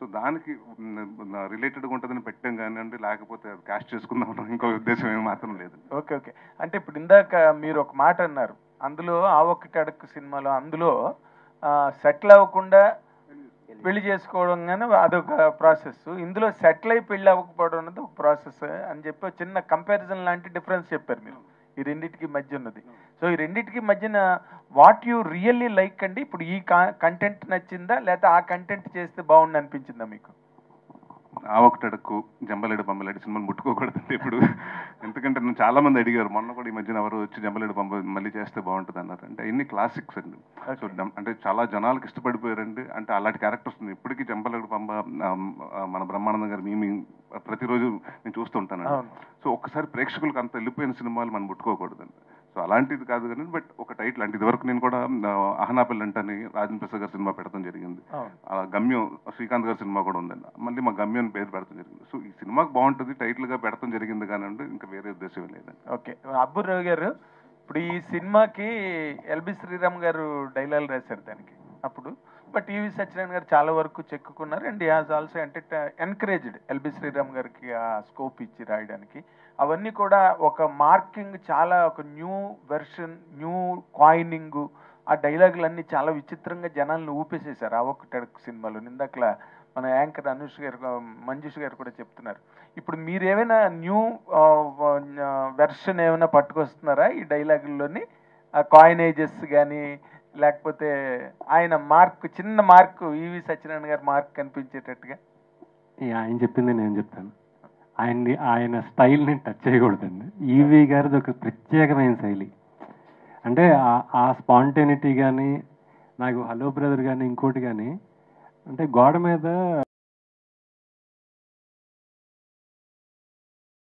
So దానికి రిలేటెడ్గా ఉంటుందని పెట్టాం కానివ్వండి, లేకపోతే అది క్యాష్ చేసుకుందాం ఇంకో ఉద్దేశం ఏమి మాత్రం లేదు. Okay okay. అంటే ఇప్పుడు ఇందాక మీరు ఒక మాట అన్నారు, అందులో ఆ ఒక్కటి అడుక్కు సినిమాలో అందులో సెటిల్ అవ్వకుండా పెళ్లి చేసుకోవడం కానీ అదొక ప్రాసెస్, ఇందులో సెటిల్ అయి పెళ్లి అవ్వకపోవడం అనేది ఒక ప్రాసెస్ అని చెప్పి ఒక చిన్న కంపారిజన్ లాంటి డిఫరెన్స్ చెప్పారు మీరు ఈ రెండింటికి మధ్య ఉన్నది. సో ఈ రెండింటికి మధ్యన వాట్ యు రియల్లీ లైక్ అండి? ఇప్పుడు ఈ కంటెంట్ నచ్చిందా, లేకపోతే ఆ కంటెంట్ చేస్తే బాగుండి అనిపించిందా మీకు? ఆ ఒకటి అడుక్కు, జంబలేడు బొమ్మలేడు సినిమాలు ముట్టుకోకూడదండి ఇప్పుడు. ఎందుకంటే నన్ను చాలా మంది అడిగారు, మొన్న కూడా ఈ మధ్యన ఎవరు వచ్చి జంబలేడు బొమ్మ మళ్ళీ చేస్తే బాగుంటుంది అన్నారు. అంటే ఇన్ని క్లాసిక్స్ అండి. సో అంటే చాలా జనాలకు ఇష్టపడిపోయారండి. అంటే అలాంటి క్యారెక్టర్స్ ఉంది ఇప్పటికీ. జంబలేడు బొమ్మ మన బ్రహ్మానందం గారు మేము ప్రతిరోజు నేను చూస్తుంటానండి. సో ఒక్కసారి ప్రేక్షకులకు అంత వెళ్ళిపోయిన సినిమాలు మనం ముట్టుకోకూడదండి. సో అలాంటిది కాదు కానీ, బట్ ఒక టైటిల్ అంటే ఇదివరకు నేను కూడా అహనాపల్లి అంటని రాజేంద్ర ప్రసాద్ గారి సినిమా పెడతాం జరిగింది. గమ్యం శ్రీకాంత్ గారి సినిమా కూడా ఉందండి, మళ్ళీ మా గమ్యం పేరు పెడతాం జరిగింది. సో ఈ సినిమాకి బాగుంటుంది టైటిల్ గా పెడతాం జరిగింది కానివ్వండి, ఇంకా వేరే ఉద్దేశం లేదండి. ఓకే. అబ్బుర్ రావు గారు, ఇప్పుడు ఈ సినిమాకి ఎల్బి శ్రీరామ్ గారు డైలాగ్ రాశారు దానికి అప్పుడు, బట్ ఈవి సత్యనారాయణ గారు చాలా వరకు చెక్కున్నారు అండ్ హాజ్ ఆల్సో అంటే ఎన్కరేజ్డ్ ఎల్బి శ్రీరామ్ గారికి ఆ స్కోప్ ఇచ్చి రాయడానికి. అవన్నీ కూడా ఒక మార్కింగ్, చాలా ఒక న్యూ వెర్షన్, న్యూ కాయినింగ్, ఆ డైలాగులన్నీ చాలా విచిత్రంగా జనాలను ఊపేసేశారు ఆ ఒక్క సినిమాలో. ఇందాకలా మన యాంకర్ అనుష్ గారు, మంజుష్ గారు కూడా చెప్తున్నారు. ఇప్పుడు మీరు ఏమైనా న్యూ వెర్షన్ ఏమైనా పట్టుకొస్తున్నారా ఈ డైలాగుల్లోని? కాయినేజెస్ కానీ, లేకపోతే ఆయన మార్క్, చిన్న మార్క్, ఈవి సత్యనారాయణ గారి మార్క్ కనిపించేటట్టుగా? ఆయన చెప్పింది నేను చెప్తాను. ఆయన స్టైల్ని టచ్ చేయకూడదండి. ఈవి గారిది ఒక ప్రత్యేకమైన శైలి. అంటే ఆ స్పాంటేనిటీ కానీ, నాకు హలో బ్రదర్ కానీ ఇంకోటి కానీ, అంటే గోడ మీద